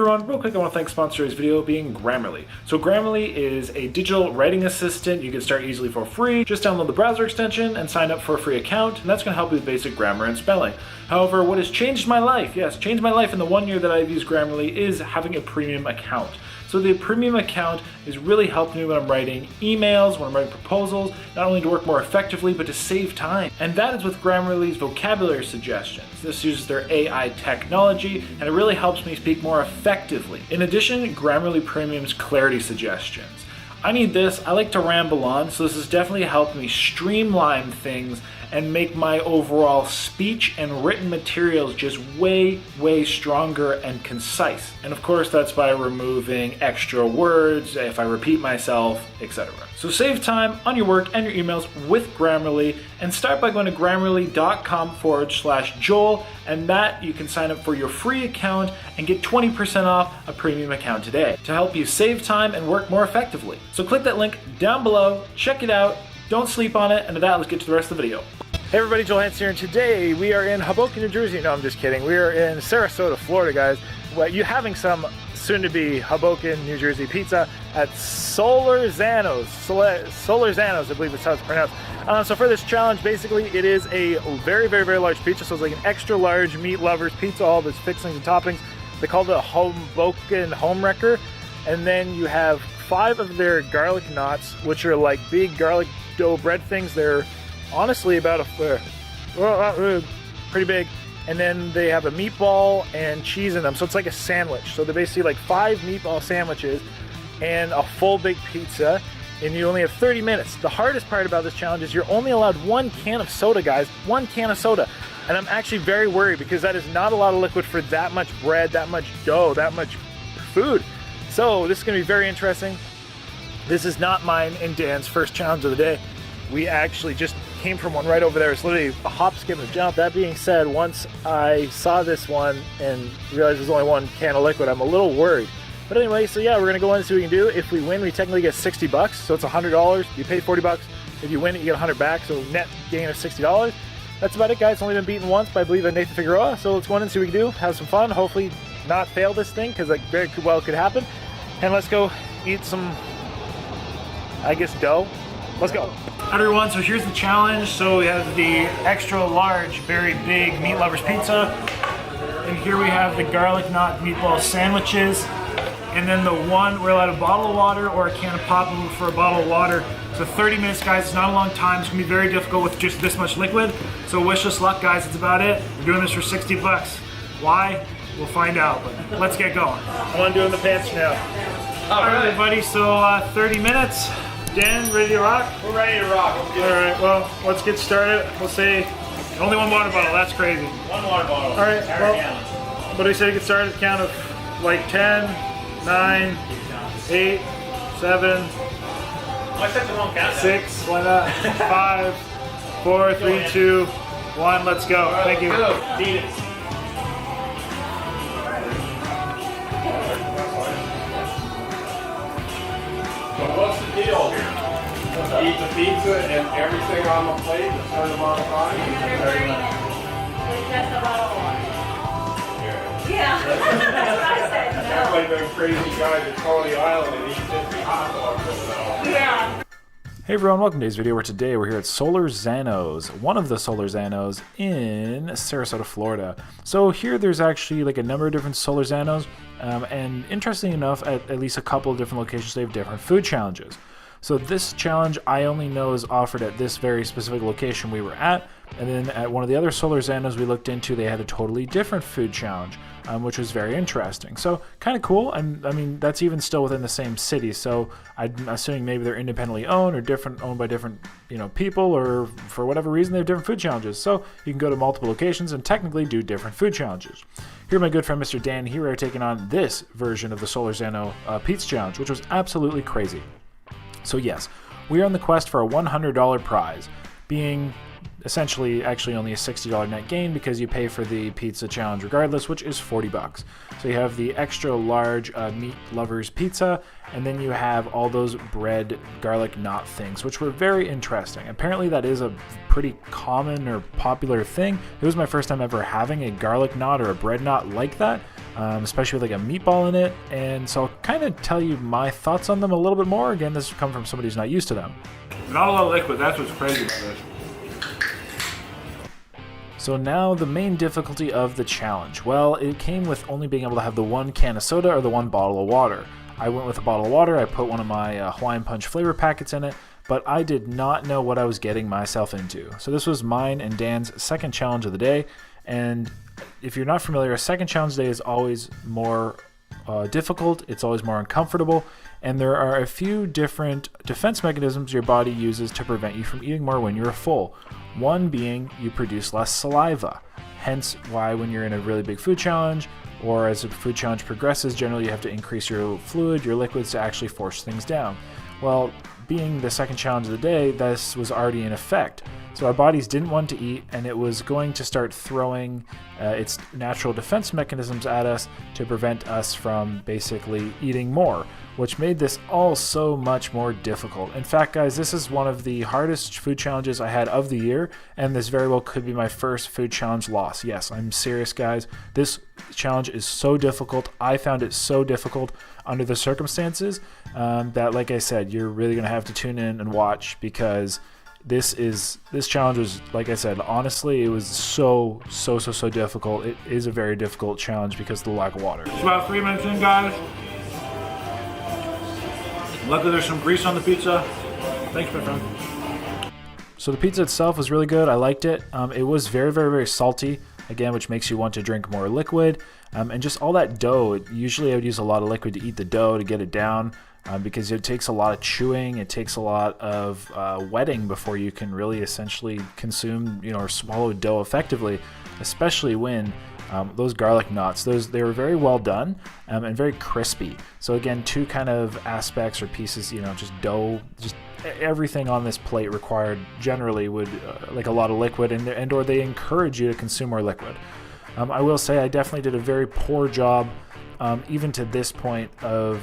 everyone, real quick I want to thank sponsor of this video being Grammarly. So Grammarly is a digital writing assistant you can start easily for free. Just download the browser extension and sign up for a free account, and that's going to help you with basic grammar and spelling. However, what has changed my life, yes, changed my life in the 1 year that I've used Grammarly is having a premium account. So the premium account is really helping me when I'm writing emails, when I'm writing proposals, not only to work more effectively, but to save time. And that is with Grammarly's vocabulary suggestions. This uses their AI technology, and it really helps me speak more effectively. In addition, Grammarly Premium's clarity suggestions. I need this, I like to ramble on, so this has definitely helped me streamline things and make my overall speech and written materials just way stronger and concise. And of course that's by removing extra words, if I repeat myself, etc. So save time on your work and your emails with Grammarly, and start by going to grammarly.com/Joel, and that you can sign up for your free account and get 20% off a premium account today to help you save time and work more effectively. So click that link down below, check it out, don't sleep on it, and with that, let's get to the rest of the video. Hey everybody, Joel Hans here, and today we are in Hoboken, New Jersey. No, I'm just kidding. We are in Sarasota, Florida, guys. Well, you're having some soon-to-be Hoboken, New Jersey pizza at Solorzano's. Solorzano's, I believe that's how it's pronounced. So for this challenge, basically, it is a very large pizza. So it's like an extra large meat lovers pizza, all this fixings and toppings. They call it a Hoboken Homewrecker. And then you have 5 of their garlic knots, which are like big garlic dough bread things. They're honestly about pretty big. And then they have a meatball and cheese in them, so it's like a sandwich. So they're basically like 5 meatball sandwiches and a full big pizza, and you only have 30 minutes. The hardest part about this challenge is you're only allowed 1 can of soda, guys. 1 can of soda. And I'm actually very worried because that is not a lot of liquid for that much bread, that much dough, that much food. So this is gonna be very interesting. This is not mine and Dan's first challenge of the day. We actually just came from one right over there. It's literally a hop, skip, and a jump. That being said, once I saw this one and realized there's only 1 can of liquid, I'm a little worried. But anyway, so yeah, we're gonna go in and see what we can do. If we win, we technically get $60, so it's $100. You pay $40. If you win it, you get 100 back, so net gain of $60. That's about it, guys. It's only been beaten once by, I believe, Nathan Figueroa. So let's go in and see what we can do. Have some fun. Hopefully not fail this thing, because like very well could happen. And let's go eat some, I guess, dough. Let's go. Everyone, so here's the challenge. So we have the extra large, very big meat lovers pizza. And here we have the garlic knot meatball sandwiches. And then the one, we're allowed a bottle of water or a can of pop for a bottle of water. So 30 minutes, guys, it's not a long time. It's gonna be very difficult with just this much liquid. So wish us luck, guys, that's about it. We're doing this for $60. Why? We'll find out, but let's get going. I'm undooing the pants now. All right, everybody, so 30 minutes. Dan, ready to rock? We're ready to rock. Alright, well, let's get started. We'll say only 1 water bottle, that's crazy. 1 water bottle. Alright, well, what do we say to get started? At the count of like 10, 9, 8, 7, I set the wrong count. 6, why not? 5, 4, 3, 2, 1, let's go. Right, thank you. Go. Beat it. What's the deal here? Eat the pizza and everything on the plate a certain amount of time? With just a bottle of water. Yeah, that's what I said. That's like them crazy guys at Coney Island and eat 50 hot dogs with it all. Yeah. Hey everyone, welcome to today's video where today we're here at Solorzano's, one of the Solorzano's in Sarasota, Florida. So here there's actually like a number of different Solorzano's, and interestingly enough, at least a couple of different locations they have different food challenges. So this challenge I only know is offered at this very specific location we were at, and then at one of the other Solorzano's we looked into, they had a totally different food challenge, which was very interesting. So kind of cool, and I mean that's even still within the same city, so I'm assuming maybe they're independently owned or owned by different people, or for whatever reason they have different food challenges. So you can go to multiple locations and technically do different food challenges. Here my good friend Mr. Dan here are taking on this version of the Solorzano Pizza Challenge, which was absolutely crazy. So yes, we are on the quest for a $100 prize, being essentially actually only a $60 net gain because you pay for the pizza challenge regardless, which is $40. So you have the extra large meat lovers pizza, and then you have all those bread garlic knot things, which were very interesting. Apparently that is a pretty common or popular thing. It was my first time ever having a garlic knot or a bread knot like that. especially with like a meatball in it. And so I'll kind of tell you my thoughts on them a little bit more. Again, this has come from somebody who's not used to them. Not a lot of liquid. That's what's crazy about this. So now the main difficulty of the challenge. Well, it came with only being able to have the one can of soda or the one bottle of water. I went with a bottle of water. I put one of my Hawaiian Punch flavor packets in it, but I did not know what I was getting myself into. So this was mine and Dan's second challenge of the day. And if you're not familiar, a second challenge day is always more difficult. It's always more uncomfortable. And there are a few different defense mechanisms your body uses to prevent you from eating more when you're full. One being you produce less saliva. Hence why when you're in a really big food challenge, or as the food challenge progresses, generally you have to increase your fluid, your liquids, to actually force things down. Well, being the second challenge of the day, this was already in effect. So our bodies didn't want to eat, and it was going to start throwing its natural defense mechanisms at us to prevent us from basically eating more, which made this all so much more difficult. In fact, guys, this is one of the hardest food challenges I had of the year, and this very well could be my first food challenge loss. Yes, I'm serious, guys. This challenge is so difficult. I found it so difficult under the circumstances that, like I said, you're really going to have to tune in and watch, because this challenge was, like I said, honestly, it was so difficult. It is a very difficult challenge because of the lack of water. It's about 3 minutes in, guys. Luckily, there's some grease on the pizza. Thanks, my friend. So the pizza itself was really good. I liked it. It was very salty, again, which makes you want to drink more liquid. And just all that dough, usually I would use a lot of liquid to eat the dough to get it down. Because it takes a lot of chewing, it takes a lot of wetting before you can really essentially consume, or swallow dough effectively, especially when those garlic knots, they were very well done and very crispy. So again, two kind of aspects or pieces, just dough, just everything on this plate required generally would like a lot of liquid, and or they encourage you to consume more liquid. I will say I definitely did a very poor job, even to this point, of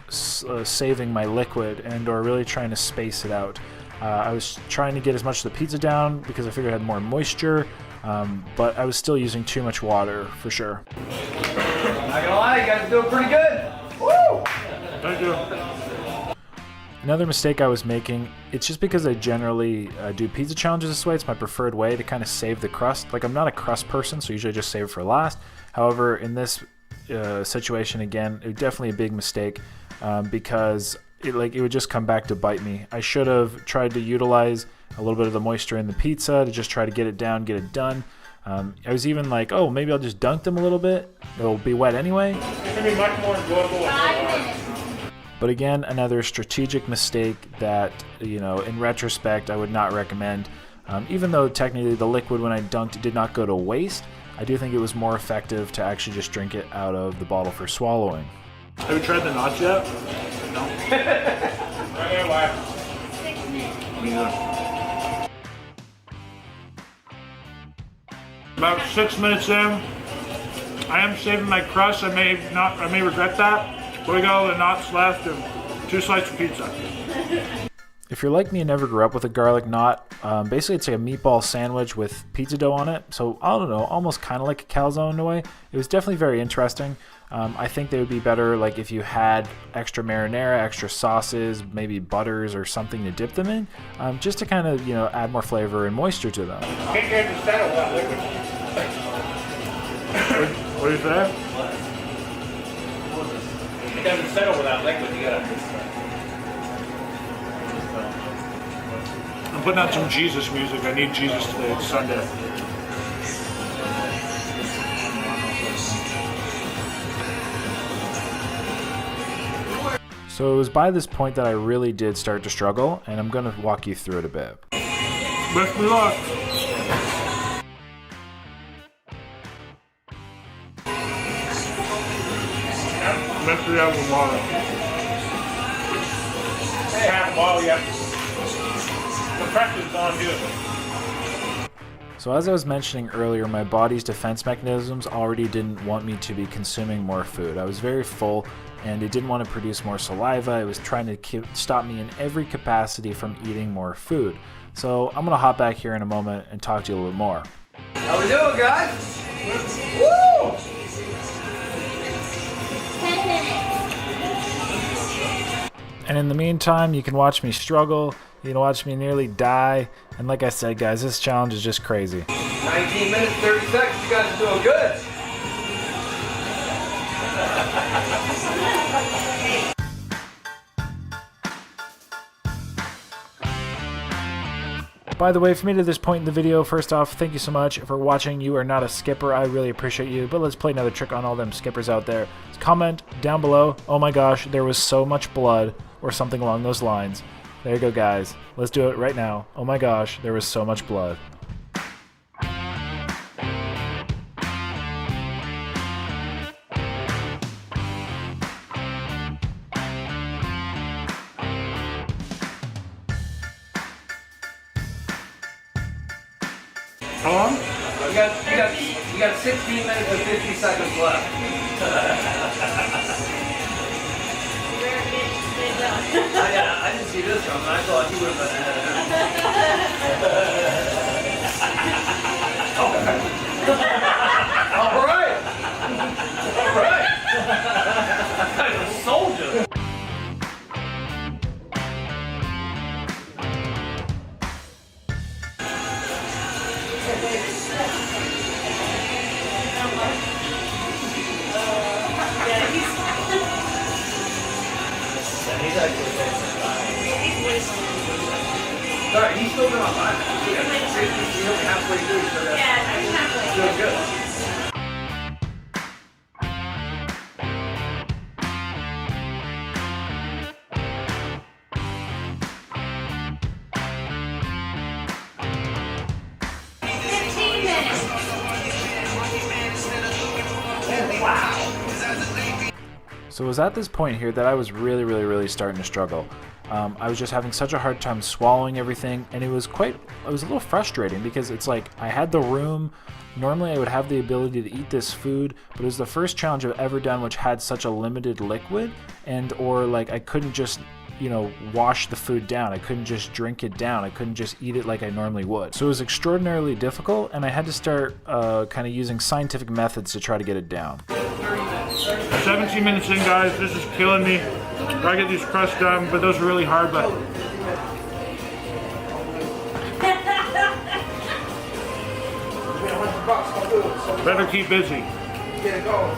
saving my liquid and or really trying to space it out. I was trying to get as much of the pizza down because I figured I had more moisture, but I was still using too much water for sure. Not gonna lie, you guys are doing pretty good. Woo! Thank you. Another mistake I was making, it's just because I generally do pizza challenges this way. It's my preferred way to kind of save the crust. Like, I'm not a crust person, so usually I just save it for last. However, in this situation, again, it was definitely a big mistake because it would just come back to bite me. I should have tried to utilize a little bit of the moisture in the pizza to just try to get it down, get it done. I was even like, oh, maybe I'll just dunk them a little bit. It'll be wet anyway. It's gonna be much more enjoyable. 5 minutes. But again, another strategic mistake that, in retrospect, I would not recommend. Even though technically the liquid when I dunked did not go to waste, I do think it was more effective to actually just drink it out of the bottle for swallowing. Have you tried the knots yet? No. Right here, why? 6 minutes. Me neither. About 6 minutes in, I am saving my crust. I may regret that. But we got all the knots left and 2 slices of pizza. If you're like me and never grew up with a garlic knot, basically it's like a meatball sandwich with pizza dough on it. So I don't know, almost kind of like a calzone in a way. It was definitely very interesting. I think they would be better like if you had extra marinara, extra sauces, maybe butters or something to dip them in, just to kind of add more flavor and moisture to them. Can't get the settle without liquid. What do you say? It doesn't settle without liquid. You gotta. I'm putting out some Jesus music. I need Jesus today. It's Sunday. So it was by this point that I really did start to struggle, and I'm going to walk you through it a bit. Wish me luck. Make sure you have some water. Hey, half a bottle, yeah. The pressure's gone too. So as I was mentioning earlier, my body's defense mechanisms already didn't want me to be consuming more food. I was very full, and it didn't want to produce more saliva. It was trying to stop me in every capacity from eating more food. So I'm going to hop back here in a moment and talk to you a little bit more. How we doing, guys? Woo! And in the meantime, you can watch me struggle, you can watch me nearly die, and like I said, guys, this challenge is just crazy. 19 minutes, 30 seconds, you guys are doing good. By the way, if you made it to this point in the video, first off, thank you so much for watching. You are not a skipper. I really appreciate you. But let's play another trick on all them skippers out there. Comment down below, oh my gosh, there was so much blood, or something along those lines. There you go, guys. Let's do it right now. Oh my gosh, there was so much blood. How long? You got 16 minutes and 50 seconds left. I didn't see this coming. I thought you would have been ahead. All right. All right. I'm a soldier. Alright, he's still been on time. He's only halfway through, so that's I'm halfway. doing good. So it was at this point here that I was really starting to struggle. I was just having such a hard time swallowing everything, and it was a little frustrating because it's like I had the room. Normally I would have the ability to eat this food, but it was the first challenge I've ever done which had such a limited liquid, or like I couldn't just, you know, wash the food down. I couldn't just drink it down. I couldn't just eat it like I normally would. So it was extraordinarily difficult, and I had to start kind of using scientific methods to try to get it down. 17 minutes in, guys. This is killing me. I get these crusts done, but those are really hard, but better keep busy. Get it going.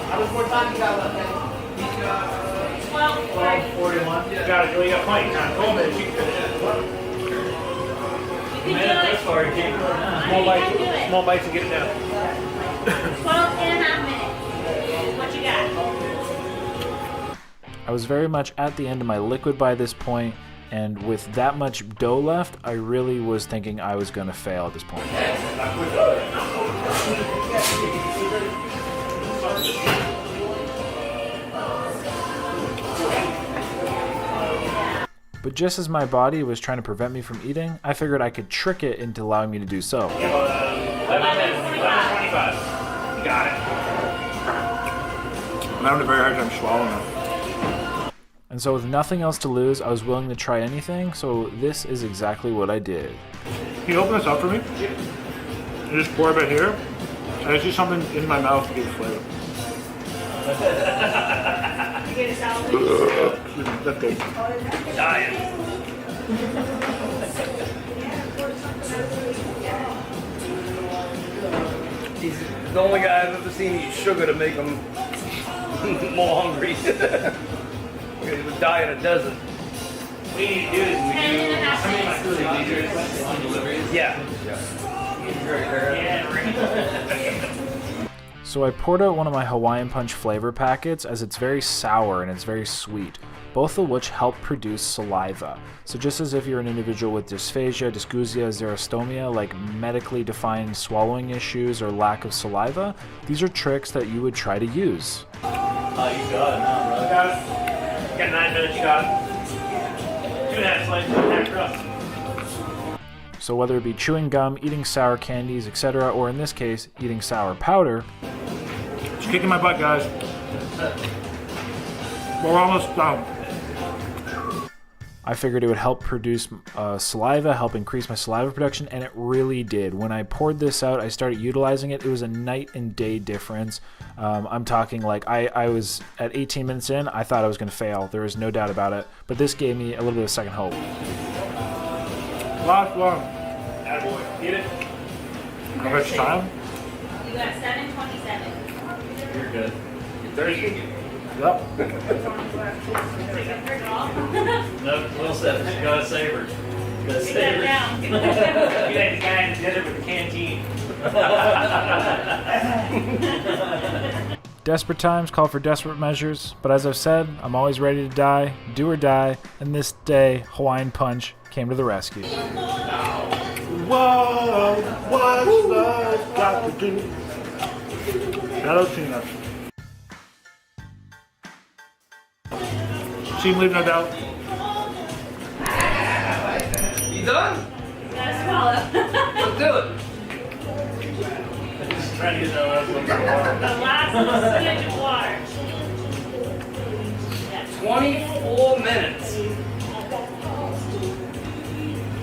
How much more time you got left, 12:41. You got plenty of time. 12 minutes. You can finish it. You can do it. Small bites to get it down. 12 and a half minutes. What you got? I was very much at the end of my liquid by this point, and with that much dough left, I really was thinking I was going to fail at this point. But just as my body was trying to prevent me from eating, I figured I could trick it into allowing me to do so. 11:25. You got it. I'm having a very hard time swallowing it. And so with nothing else to lose, I was willing to try anything, so this is exactly what I did. Can you open this up for me? You just pour a bit here. I see something in my mouth to give it flavor. You get a salad? That's good. Dying. He's the only guy I've ever seen eat sugar to make him more hungry. He would die in a desert. We need to do this. 10 and a half minutes. Yeah. So I poured out one of my Hawaiian Punch flavor packets as it's very sour and it's very sweet, both of which help produce saliva. So just as if you're an individual with dysphagia, dysgeusia, xerostomia, like medically defined swallowing issues or lack of saliva, these are tricks that you would try to use. Oh, you got it now, bro. Got it. You got 9 minutes, you got it. 2.5 slices, 2.5 crust. So whether it be chewing gum, eating sour candies, etc., or in this case, eating sour powder, It's kicking my butt, guys. We're almost done. I figured it would help produce saliva, help increase my saliva production, and it really did. When I poured this out, I started utilizing it. It was a night and day difference. I'm talking like I was at 18 minutes in, I thought I was going to fail. There was no doubt about it. But this gave me a little bit of second hope. Last one. Attaboy. Get it? How much time? You got 7:27. You're good. You thirsty? Yep. Take a drink off. No, Will said you gotta savor. You gotta Take that down. You like the guy that did it with the canteen. Desperate times call for desperate measures, but as I've said, I'm always ready to die, do or die, and this day, Hawaiian Punch came to the rescue. Whoa, what's love got to do? Shout out Tina. Team leave no doubt. You done? Gotta swallow. Let's do it. Just trying to get that last one. The last smidge of water. Yeah. 24 minutes.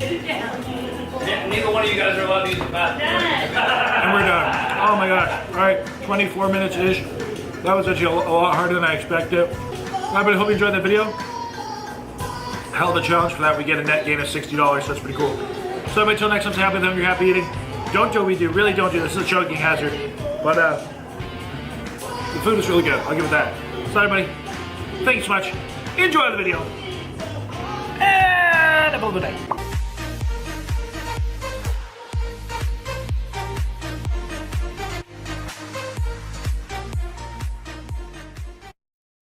Get it down. Neither one of you guys are allowed to use the bathroom. Done. And we're done. Oh my gosh. All right, 24 minutes-ish. That was actually a lot harder than I expected. Everybody, hope you enjoyed that video. Hell of a challenge for that. We get a net gain of $60, so that's pretty cool. So everybody, until next time, stay happy living, you're happy eating. Don't do what we do. Really don't do this. This is a choking hazard. But the food is really good. I'll give it that. So everybody, thanks so much. Enjoy the video. And have a good night.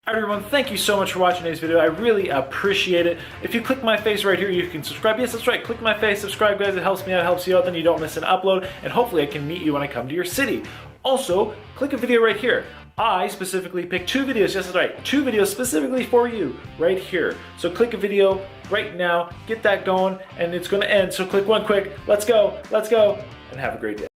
Everyone, thank you so much for watching today's video. I really appreciate it. If you click my face right here, you can subscribe. Yes, that's right. Click my face, subscribe, guys. It helps me out, it helps you out. Then you don't miss an upload. And hopefully I can meet you when I come to your city. Also, click a video right here. I specifically picked 2 videos. Yes, that's right. 2 videos specifically for you right here. So click a video right now. Get that going. And it's going to end. So click one quick. Let's go. Let's go. And have a great day.